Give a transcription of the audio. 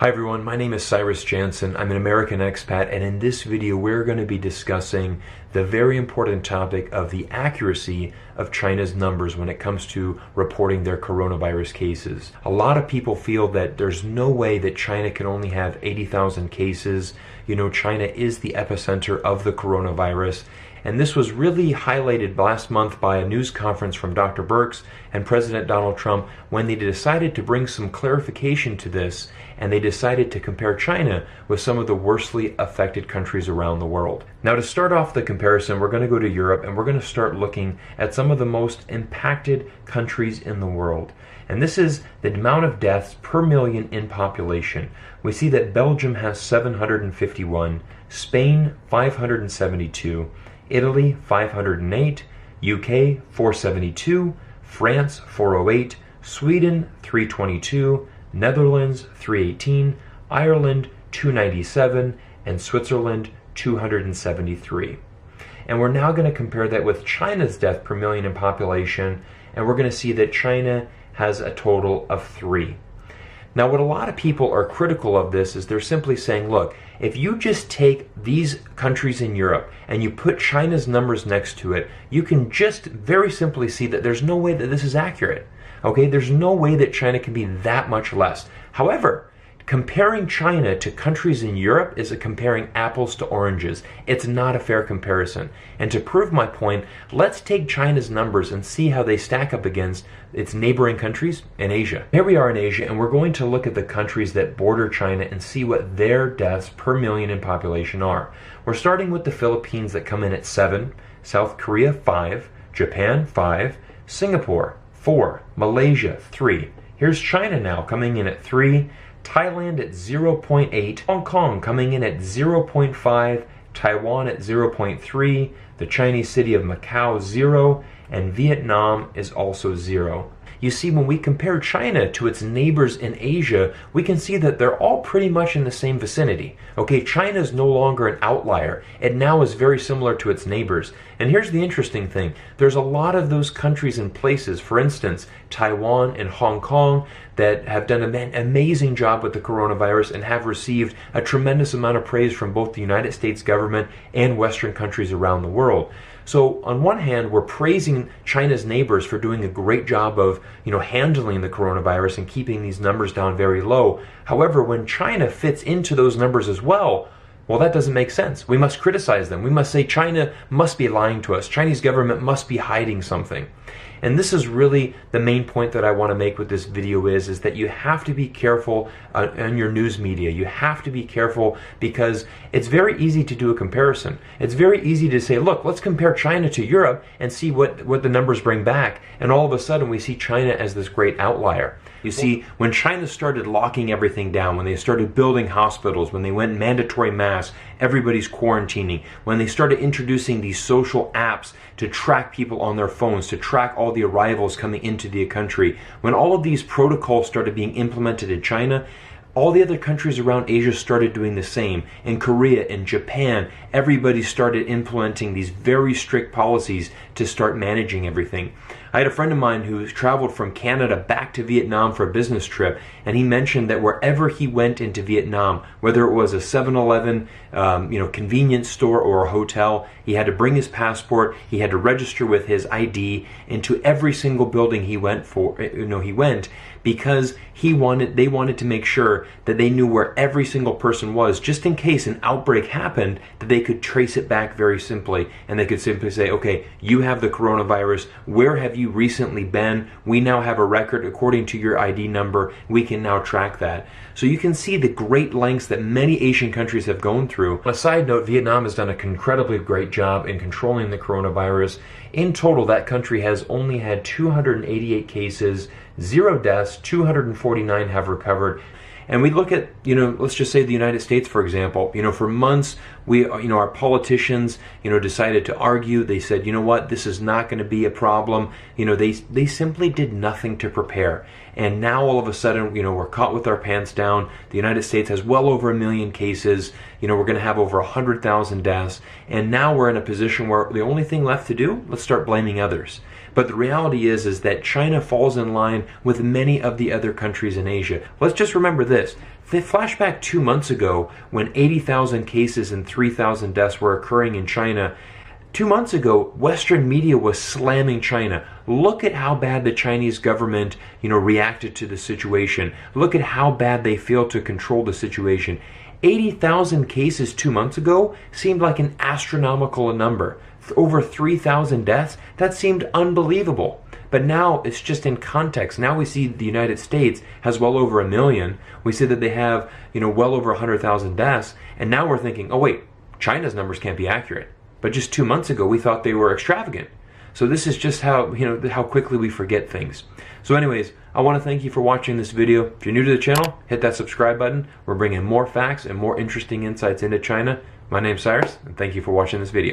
Hi everyone, my name is Cyrus Jansen. I'm an American expat, and in this video we're going to be discussing the very important topic of the accuracy of China's numbers when it comes to reporting their coronavirus cases. A lot of people feel that there's no way that China can only have 80,000 cases. You know, China is the epicenter of the coronavirus. And this was really highlighted last month by a news conference from Dr. Birx and President Donald Trump when they decided to bring some clarification to this, and they decided to compare China with some of the worstly affected countries around the world. Now, to start off the comparison, we're going to go to Europe and we're going to start looking at some of the most impacted countries in the world. And this is the amount of deaths per million in population. We see that Belgium has 751, Spain 572, Italy 508, UK 472, France 408, Sweden 322, Netherlands 318, Ireland 297, and Switzerland 273. And we're now going to compare that with China's death per million in population, and we're going to see that China has a total of 3. Now, what a lot of people are critical of this is they're simply saying, look, if you just take these countries in Europe and you put China's numbers next to it, you can just very simply see that there's no way that this is accurate. Okay, there's no way that China can be that much less. However, comparing China to countries in Europe is comparing apples to oranges. It's not a fair comparison. And to prove my point, let's take China's numbers and see how they stack up against its neighboring countries in Asia. Here we are in Asia, and we're going to look at the countries that border China and see what their deaths per million in population are. We're starting with the Philippines that come in at 7, South Korea 5, Japan 5, Singapore 4, Malaysia 3. Here's China now coming in at 3, Thailand at 0.8, Hong Kong coming in at 0.5, Taiwan at 0.3, the Chinese city of Macau 0, and Vietnam is also 0. You see, when we compare China to its neighbors in Asia, we can see that they're all pretty much in the same vicinity. Okay, China is no longer an outlier. It now is very similar to its neighbors. And here's the interesting thing. There's a lot of those countries and places, for instance, Taiwan and Hong Kong, that have done an amazing job with the coronavirus and have received a tremendous amount of praise from both the United States government and Western countries around the world. So on one hand, we're praising China's neighbors for doing a great job of, handling the coronavirus and keeping these numbers down very low. However, when China fits into those numbers as well, that doesn't make sense. We must criticize them. We must say China must be lying to us. Chinese government must be hiding something. And this is really the main point that I want to make with this video is that you have to be careful on your news media. You have to be careful because it's very easy to do a comparison. It's very easy to say, look, let's compare China to Europe and see what the numbers bring back. And all of a sudden we see China as this great outlier. You see, when China started locking everything down, when they started building hospitals, when they went mandatory masks, everybody's quarantining, when they started introducing these social apps to track people on their phones, to track all the arrivals coming into the country, when all of these protocols started being implemented in China, all the other countries around Asia started doing the same. In Korea, in Japan, everybody started implementing these very strict policies to start managing everything. I had a friend of mine who traveled from Canada back to Vietnam for a business trip, and he mentioned that wherever he went into Vietnam, whether it was a 7-Eleven, convenience store or a hotel, he had to bring his passport, he had to register with his ID into every single building he went because they wanted to make sure that they knew where every single person was, just in case an outbreak happened, that they could trace it back very simply, and they could simply say, okay, you have the coronavirus, where have you recently been? We now have a record according to your ID number, we can now track that. So you can see the great lengths that many Asian countries have gone through. On a side note, Vietnam has done an incredibly great job in controlling the coronavirus. In total, that country has only had 288 cases, 0 deaths, 249 have recovered. And we look at, let's just say the United States, for example, for months, our politicians, decided to argue. They said, you know what, this is not going to be a problem. They simply did nothing to prepare. And now all of a sudden, we're caught with our pants down. The United States has well over 1 million cases. We're going to have over 100,000 deaths. And now we're in a position where the only thing left to do, let's start blaming others. But the reality is that China falls in line with many of the other countries in Asia. Let's just remember this. The flashback 2 months ago when 80,000 cases and 3,000 deaths were occurring in China. 2 months ago, Western media was slamming China. Look at how bad the Chinese government, reacted to the situation. Look at how bad they failed to control the situation. 80,000 cases 2 months ago seemed like an astronomical number. Over 3,000 deaths, that seemed unbelievable. But now it's just in context. Now we see the United States has well over 1 million. We see that they have, well over 100,000 deaths. And now we're thinking, oh wait, China's numbers can't be accurate. But just 2 months ago, we thought they were extravagant. So this is just how, how quickly we forget things. So anyways, I want to thank you for watching this video. If you're new to the channel, hit that subscribe button. We're bringing more facts and more interesting insights into China. My name's Cyrus, and thank you for watching this video.